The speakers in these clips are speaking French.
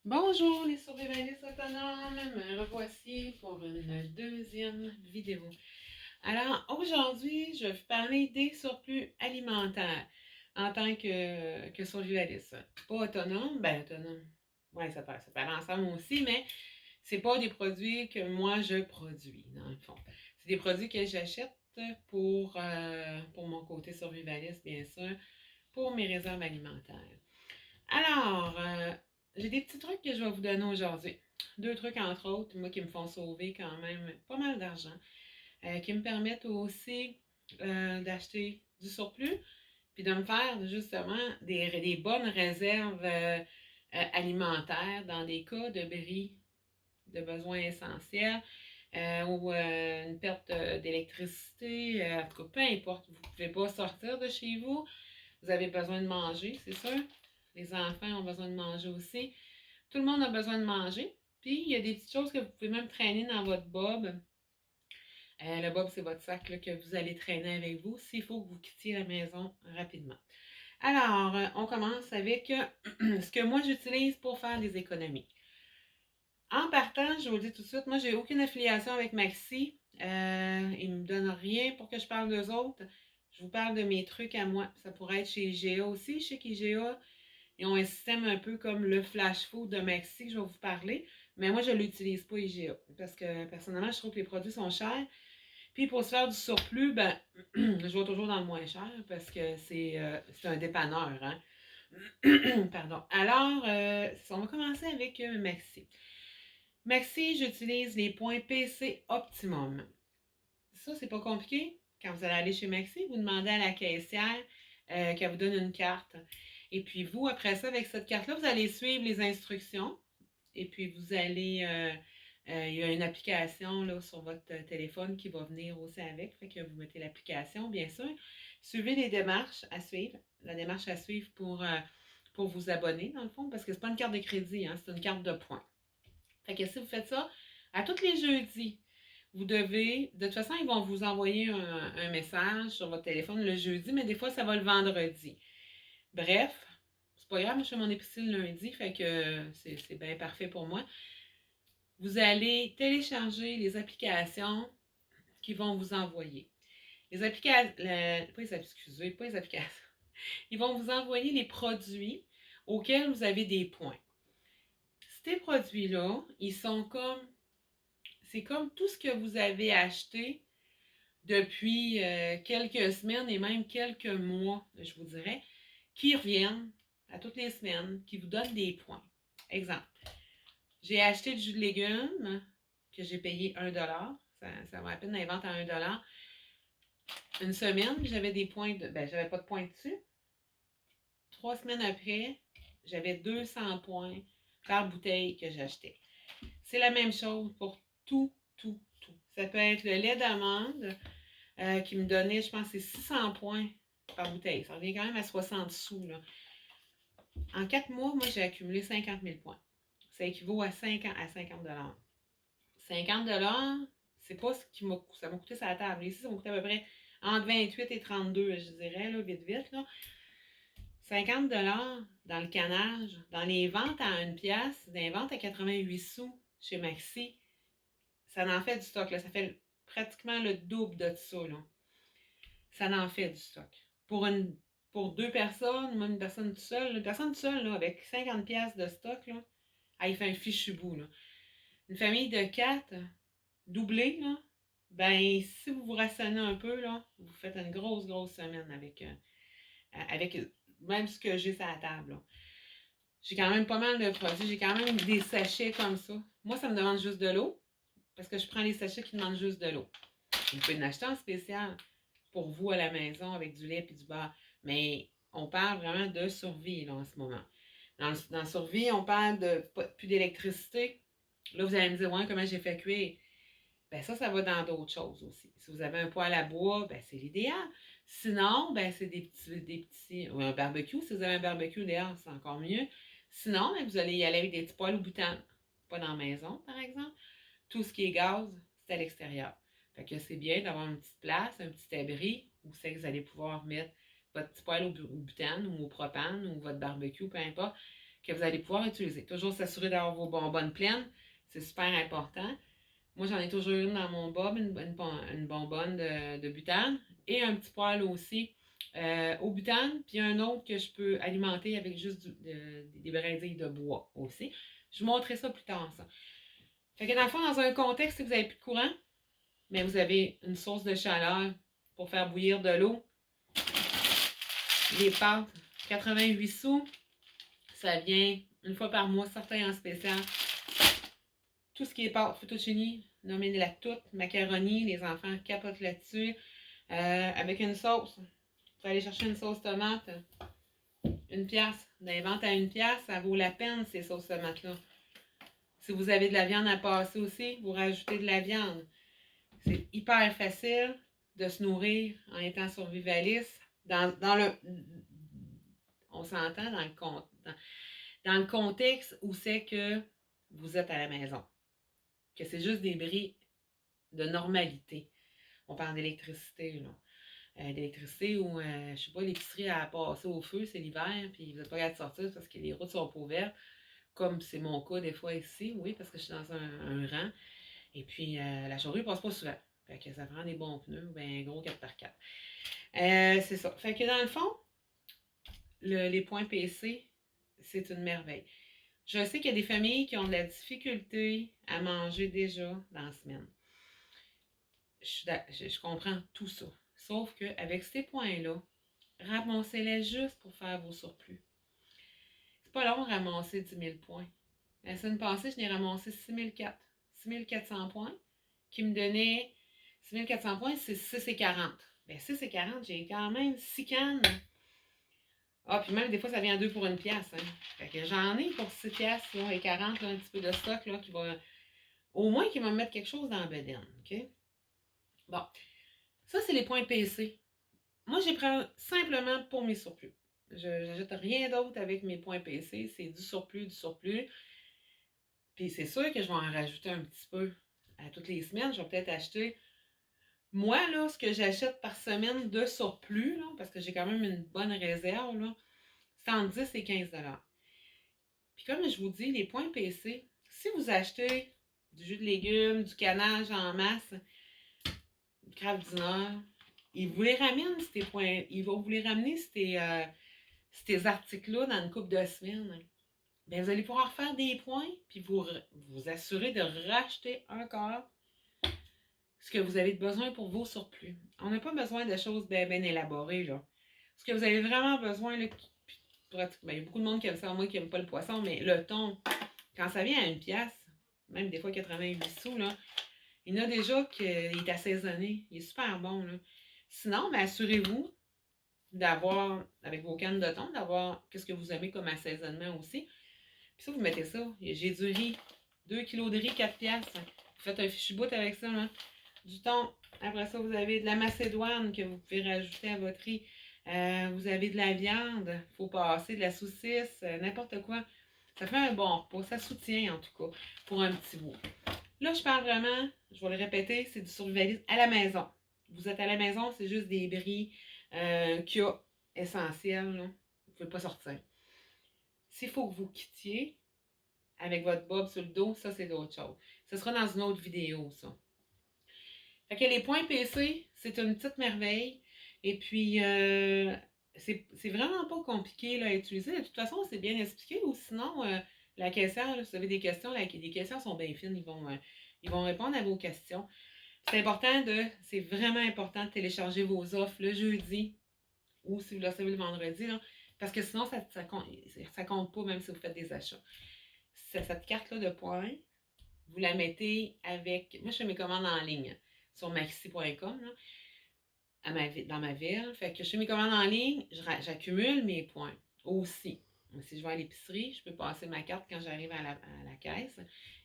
Bonjour les survivalistes autonomes, me revoici pour une deuxième vidéo. Alors aujourd'hui, je vais vous parler des surplus alimentaires en tant que survivaliste. Pas autonome, ben autonome, ouais ça parle ensemble aussi, mais c'est pas des produits que moi je produis dans le fond. C'est des produits que j'achète pour mon côté survivaliste, bien sûr, pour mes réserves alimentaires. Alors, j'ai des petits trucs que je vais vous donner aujourd'hui. Deux trucs, entre autres, moi, qui me font sauver quand même pas mal d'argent, qui me permettent aussi d'acheter du surplus, puis de me faire justement des bonnes réserves alimentaires dans des cas de bris de besoins essentiels ou une perte d'électricité, en tout cas, peu importe, vous ne pouvez pas sortir de chez vous, vous avez besoin de manger, c'est sûr. Les enfants ont besoin de manger aussi. Tout le monde a besoin de manger. Puis, il y a des petites choses que vous pouvez même traîner dans votre bob. Le bob, c'est votre sac là, que vous allez traîner avec vous s'il faut que vous quittiez la maison rapidement. Alors, on commence avec ce que moi j'utilise pour faire des économies. En partant, je vous le dis tout de suite, moi, j'ai aucune affiliation avec Maxi. Ils ne me donnent rien pour que je parle d'eux autres. Je vous parle de mes trucs à moi. Ça pourrait être chez IGA aussi. Je sais qu'IGA, ils ont un système un peu comme le Flash Food de Maxi que je vais vous parler. Mais moi, je ne l'utilise pas IGA. Parce que personnellement, je trouve que les produits sont chers. Puis pour se faire du surplus, ben, je vais toujours dans le moins cher parce que c'est un dépanneur. Hein? Pardon. Alors, on va commencer avec Maxi. Maxi, j'utilise les points PC Optimum. Ça, c'est pas compliqué. Quand vous allez aller chez Maxi, vous demandez à la caissière qu'elle vous donne une carte. Et puis vous, après ça, avec cette carte-là, vous allez suivre les instructions. Et puis vous allez... il y a une application là, sur votre téléphone qui va venir aussi avec. Fait que vous mettez l'application, bien sûr. Suivez les démarches à suivre. La démarche à suivre pour vous abonner, dans le fond, parce que c'est pas une carte de crédit, hein, c'est une carte de points. Fait que si vous faites ça, à tous les jeudis, vous devez, de toute façon, ils vont vous envoyer un message sur votre téléphone le jeudi, mais des fois, ça va le vendredi. Bref, c'est pas grave, je fais mon épicerie le lundi, fait que c'est bien parfait pour moi. Vous allez télécharger les applications qu'ils vont vous envoyer. Les applications, pas les applications. Ils vont vous envoyer les produits auxquels vous avez des points. Ces produits-là, ils sont comme c'est comme tout ce que vous avez acheté depuis quelques semaines et même quelques mois, je vous dirais, qui reviennent à toutes les semaines, qui vous donnent des points. Exemple, j'ai acheté du jus de légumes que j'ai payé 1$. Ça va à peine la vente à 1$. Une semaine, j'avais des points j'avais pas de points dessus. 3 semaines après, j'avais 200 points par bouteille que j'achetais. C'est la même chose pour tout, tout, tout. Ça peut être le lait d'amande qui me donnait, je pense, c'est 600 points par bouteille. Ça revient quand même à 60 sous. Là. En 4 mois, moi, j'ai accumulé 50 000 points. Ça équivaut à 50 $. 50 $, c'est pas ce qui ça m'a coûté sur la table. Ici, ça m'a coûté à peu près entre 28 et 32, je dirais, là, vite, vite. Là. 50 $ dans le canage, dans les ventes à 1$, dans les ventes à 88 sous chez Maxi, ça en fait du stock. Là. Ça fait pratiquement le double de ça. Là. Ça en fait du stock. Pour deux personnes, même une personne toute seule là, avec 50$ de stock, là, il fait un fichu bout. Là. Une famille de 4, doublée, là, ben, si vous vous rationnez un peu, là, vous faites une grosse, grosse semaine avec même ce que j'ai sur la table. Là. J'ai quand même pas mal de produits. J'ai quand même des sachets comme ça. Moi, ça me demande juste de l'eau parce que je prends les sachets qui demandent juste de l'eau. Vous pouvez en acheter en spécial pour vous à la maison avec du lait et du beurre. Mais on parle vraiment de survie là, en ce moment. Dans survie, on parle de plus d'électricité. Là, vous allez me dire, ouais, comment j'ai fait cuire? Ben ça va dans d'autres choses aussi. Si vous avez un poêle à bois, ben c'est l'idéal. Sinon, ben c'est des petits, ou un barbecue. Si vous avez un barbecue dehors, c'est encore mieux. Sinon, ben, vous allez y aller avec des petits poêles au butane. Pas dans la maison, par exemple. Tout ce qui est gaz, c'est à l'extérieur. Fait que c'est bien d'avoir une petite place, un petit abri où c'est que vous allez pouvoir mettre votre petit poêle au butane ou au propane ou votre barbecue, peu importe, que vous allez pouvoir utiliser. Toujours s'assurer d'avoir vos bonbonnes pleines, c'est super important. Moi, j'en ai toujours une dans mon bob, une bonbonne de butane et un petit poêle aussi au butane, puis un autre que je peux alimenter avec juste des brindilles de bois aussi. Je vous montrerai ça plus tard, ça. Fait que dans le fond, dans un contexte, si vous n'avez plus de courant, mais vous avez une source de chaleur pour faire bouillir de l'eau. Les pâtes, 88 sous, ça vient une fois par mois, certains en spécial. Tout ce qui est pâtes fettuccine, nommez-la toutes, macaroni, les enfants capotent là-dessus. Avec une sauce, vous allez chercher une sauce tomate, 1$. Dans les ventes à 1$, ça vaut la peine ces sauces tomates-là. Si vous avez de la viande à passer aussi, vous rajoutez de la viande. C'est hyper facile de se nourrir en étant survivaliste. On s'entend dans le contexte où c'est que vous êtes à la maison. Que c'est juste des bris de normalité. On parle d'électricité, là. D'électricité ou, je sais pas, l'épicerie à passer au feu, c'est l'hiver, puis vous n'êtes pas capable de sortir parce que les routes sont pas ouvertes, comme c'est mon cas des fois ici, oui, parce que je suis dans un rang. Et puis, la charrue passe pas souvent. Fait que ça prend des bons pneus, ben gros 4x4. C'est ça. Fait que dans le fond, les points PC, c'est une merveille. Je sais qu'il y a des familles qui ont de la difficulté à manger déjà dans la semaine. Je comprends tout ça. Sauf qu'avec ces points-là, ramassez-les juste pour faire vos surplus. C'est pas long de ramasser 10 000 points. La semaine passée, je n'ai ramassé 6 400 points, qui me donnait 6 400 points, c'est 6,40. Bien, 6,40, j'ai quand même 6 cannes. Ah, puis même des fois, ça vient à 2 pour 1$. Hein. Fait que j'en ai pour 6$ là, et 40, là, un petit peu de stock là, qui va. Au moins qui va me mettre quelque chose dans la bedaine. OK? Bon. Ça, c'est les points PC. Moi, j'y prends simplement pour mes surplus. Je n'ajoute rien d'autre avec mes points PC. C'est du surplus, du surplus. Puis c'est sûr que je vais en rajouter un petit peu à toutes les semaines. Je vais peut-être acheter. Moi, là, ce que j'achète par semaine de surplus, là, parce que j'ai quand même une bonne réserve, là, c'est entre 10 et 15$. Puis comme je vous dis, les points PC, si vous achetez du jus de légumes, du canage en masse, du Kraft Dinner, ils vous les ramènent, ces points. Ils vont vous les ramener, ces articles-là, dans une couple de semaines. Bien, vous allez pouvoir faire des points, puis vous assurer de racheter encore ce que vous avez besoin pour vos surplus. On n'a pas besoin de choses bien élaborées, là. Ce que vous avez vraiment besoin, là, ben, il y a beaucoup de monde qui aime ça, moi qui n'aime pas le poisson, mais le thon, quand ça vient à 1$, même des fois 88 sous, là, il y en a déjà qu'il est assaisonné. Il est super bon, là. Sinon, ben, assurez-vous d'avoir, avec vos cannes de thon, d'avoir qu'est-ce que vous aimez comme assaisonnement aussi. Puis ça, vous mettez ça. J'ai du riz, 2 kilos de riz, 4$. Vous faites un fichu bout avec ça, là. Du thon. Après ça, vous avez de la macédoine que vous pouvez rajouter à votre riz. Vous avez de la viande. Il faut passer de la saucisse, n'importe quoi. Ça fait un bon repas. Ça soutient, en tout cas, pour un petit bout. Là, je parle vraiment, je vais le répéter, c'est du survivalisme à la maison. Vous êtes à la maison, c'est juste des bris qu'il y a essentiels. Là. Vous ne pouvez pas sortir. S'il faut que vous quittiez avec votre bob sur le dos, ça, c'est d'autres choses. Ce sera dans une autre vidéo, ça. Fait que les points PC, c'est une petite merveille. Et puis, c'est vraiment pas compliqué là, à utiliser. De toute façon, c'est bien expliqué. Ou sinon, la caissière, là, si vous avez des questions, les caissières sont bien fines. Ils vont répondre à vos questions. C'est vraiment important de télécharger vos offres le jeudi ou si vous le recevez le vendredi. Là, parce que sinon, ça compte pas même si vous faites des achats. Cette carte-là de points, vous la mettez avec. Moi, je fais mes commandes en ligne sur maxi.com dans ma ville. Fait que je fais mes commandes en ligne, j'accumule mes points aussi. Si je vais à l'épicerie, je peux passer ma carte quand j'arrive à la caisse.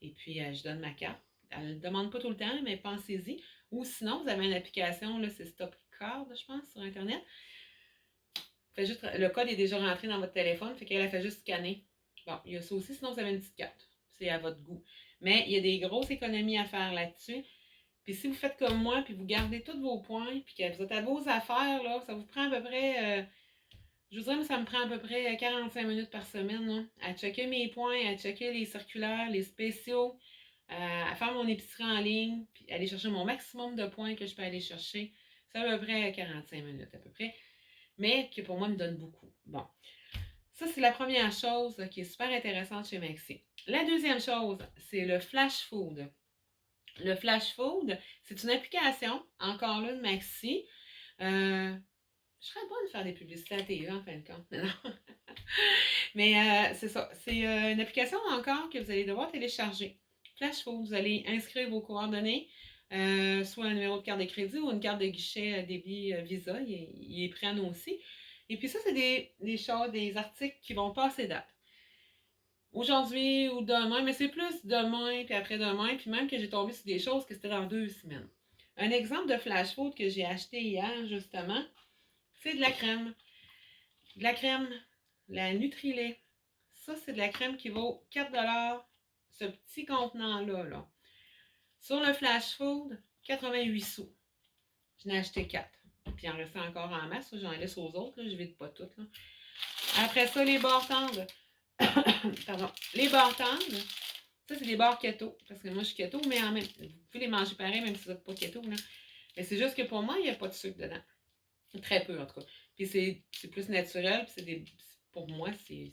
Et puis, je donne ma carte. Elle ne demande pas tout le temps, mais pensez-y. Ou sinon, vous avez une application, là, c'est StopCard, je pense, sur Internet. Le code est déjà rentré dans votre téléphone, fait qu'elle a fait juste scanner. Bon, il y a ça aussi, sinon vous avez une petite carte. C'est à votre goût. Mais il y a des grosses économies à faire là-dessus. Puis si vous faites comme moi, puis vous gardez tous vos points, puis que vous êtes à vos affaires, là, ça vous prend à peu près Je vous dirais que ça me prend à peu près 45 minutes par semaine là, à checker mes points, à checker les circulaires, les spéciaux, à faire mon épicerie en ligne, puis aller chercher mon maximum de points que je peux aller chercher. C'est à peu près 45 minutes à peu près, mais qui pour moi me donne beaucoup. Bon, ça c'est la première chose qui est super intéressante chez Maxi. La deuxième chose, c'est le Flash Food. Le Flash Food, c'est une application, encore là, de Maxi. Je serais bonne de faire des publicités à TV en fin de compte. Non. Mais c'est ça. C'est une application encore que vous allez devoir télécharger. Flash Food, vous allez inscrire vos coordonnées, soit un numéro de carte de crédit ou une carte de guichet débit Visa. Il est prêt à nous aussi. Et puis ça, c'est des choses, des articles qui vont passer date. Aujourd'hui ou demain, mais c'est plus demain puis après-demain, puis même que j'ai tombé sur des choses que c'était dans 2 semaines. Un exemple de flash food que j'ai acheté hier, justement, c'est de la crème. De la crème, la Nutrilait. Ça, c'est de la crème qui vaut 4 $, ce petit contenant-là. Là. Sur le flash food, 88 sous. J'en ai acheté 4. Puis il en restait encore en masse. J'en laisse aux autres. Là. Je ne vide pas toutes. Là. Après ça, les barres tendres. Pardon. Les barres tendres. Ça, c'est des barres keto. Parce que moi, je suis keto, mais en même vous pouvez les manger pareil, même si vous n'êtes pas keto. Là. Mais c'est juste que pour moi, il n'y a pas de sucre dedans. Très peu, en tout cas. Puis c'est plus naturel. Puis pour moi, c'est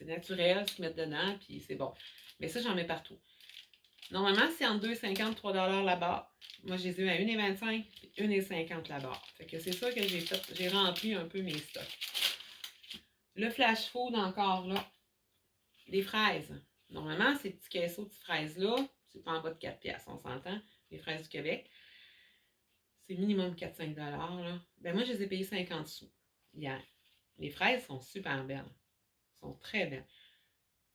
naturel ce qu'ils mettent dedans. Puis c'est bon. Mais ça, j'en mets partout. Normalement, c'est entre 2,50 $, 3 $ la barre. Moi, je les ai eu à 1,25 et 1,50 la barre. Fait que c'est ça que j'ai fait. J'ai rempli un peu mes stocks. Le flash food encore là. Les fraises. Normalement, ces petits caisseaux de fraises-là, c'est pas en bas de 4 $, on s'entend. Les fraises du Québec. C'est minimum 4-5 $. Là. Ben moi, je les ai payées 50 sous hier. Les fraises sont super belles. Elles sont très belles.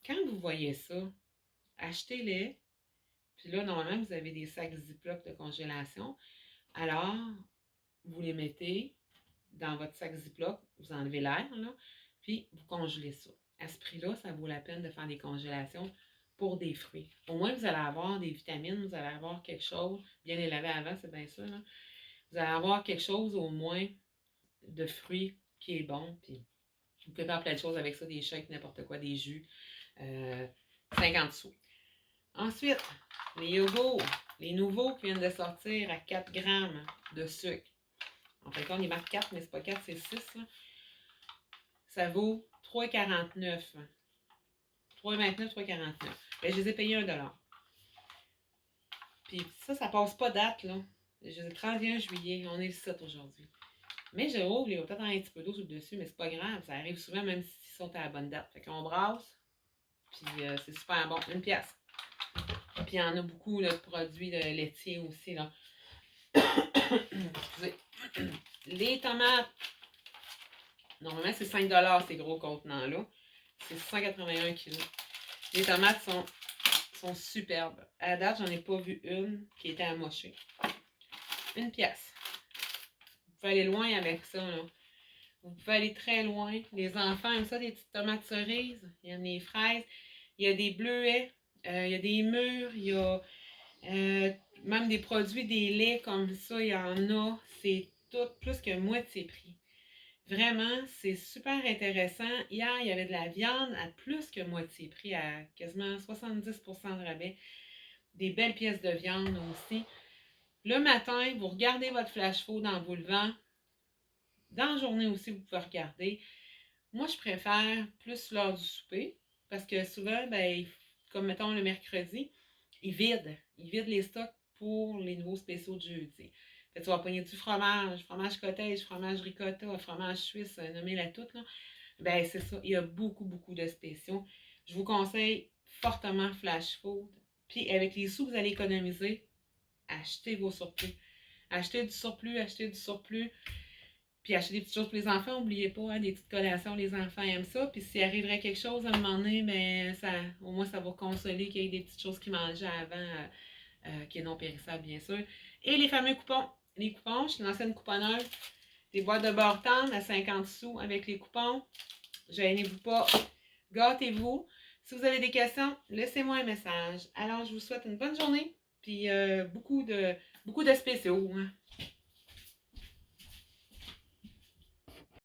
Quand vous voyez ça, achetez-les. Puis là, normalement, vous avez des sacs Ziploc de congélation. Alors, vous les mettez dans votre sac Ziploc, vous enlevez l'air, là, puis vous congelez ça. À ce prix-là, ça vaut la peine de faire des congélations pour des fruits. Au moins, vous allez avoir des vitamines, vous allez avoir quelque chose, bien les laver avant, c'est bien ça, là. Vous allez avoir quelque chose au moins de fruits qui est bon, puis vous pouvez faire plein de choses avec ça, des shakes, n'importe quoi, des jus, 50 sous. Ensuite, les yogourts, les nouveaux qui viennent de sortir à 4 grammes de sucre. En fait, on y marque 4, mais c'est pas 4, c'est 6. Là. Ça vaut 3,49. 3,29, 3,49. Ben, je les ai payés 1 $. Puis ça passe pas date, là. Je les ai 31 juillet. On est le 7 aujourd'hui. Mais je rouvre, il va peut-être un petit peu d'eau sur le dessus, mais c'est pas grave. Ça arrive souvent, même s'ils sont à la bonne date. Fait qu'on brasse. Puis c'est super bon. 1 $. Puis il y en a beaucoup là, de produits de laitiers aussi. Là. Excusez. Les tomates. Normalement, c'est 5 $ ces gros contenants-là. C'est 181 kg. Les tomates sont superbes. À la date, j'en ai pas vu une qui était amochée. 1 $. Vous pouvez aller loin avec ça. Là. Vous pouvez aller très loin. Les enfants aiment ça, des petites tomates cerises. Il y a des fraises. Il y a des bleuets. Il y a des mûres. Il y a même des produits, des laits comme ça. Il y en a. C'est tout plus que moitié prix. Vraiment, c'est super intéressant. Hier, il y avait de la viande à plus que moitié prix, à quasiment 70% de rabais. Des belles pièces de viande aussi. Le matin, vous regardez votre flash food en vous levant. Dans la journée aussi, vous pouvez regarder. Moi, je préfère plus l'heure du souper parce que souvent, ben, comme mettons le mercredi, ils vident les stocks pour les nouveaux spéciaux de jeudi. Fait que tu vas pogner du fromage cottage, fromage ricotta, fromage suisse, nommez-la toute, là. Ben, c'est ça. Il y a beaucoup, beaucoup de spéciaux. Je vous conseille fortement Flash Food. Puis, avec les sous que vous allez économiser, achetez vos surplus. Achetez du surplus. Puis, achetez des petites choses pour les enfants. N'oubliez pas, hein, des petites collations, les enfants aiment ça. Puis, s'il arriverait quelque chose à un moment donné, ben, au moins, ça va consoler qu'il y ait des petites choses qu'ils mangeaient avant, qui est non périssable, bien sûr. Et les fameux coupons. Les coupons, je suis une ancienne couponneuse. Des boîtes de beurre tendre à 50 sous avec les coupons. Gênez-vous pas. Gâtez-vous. Si vous avez des questions, laissez-moi un message. Alors, je vous souhaite une bonne journée. Puis beaucoup de spéciaux. Hein.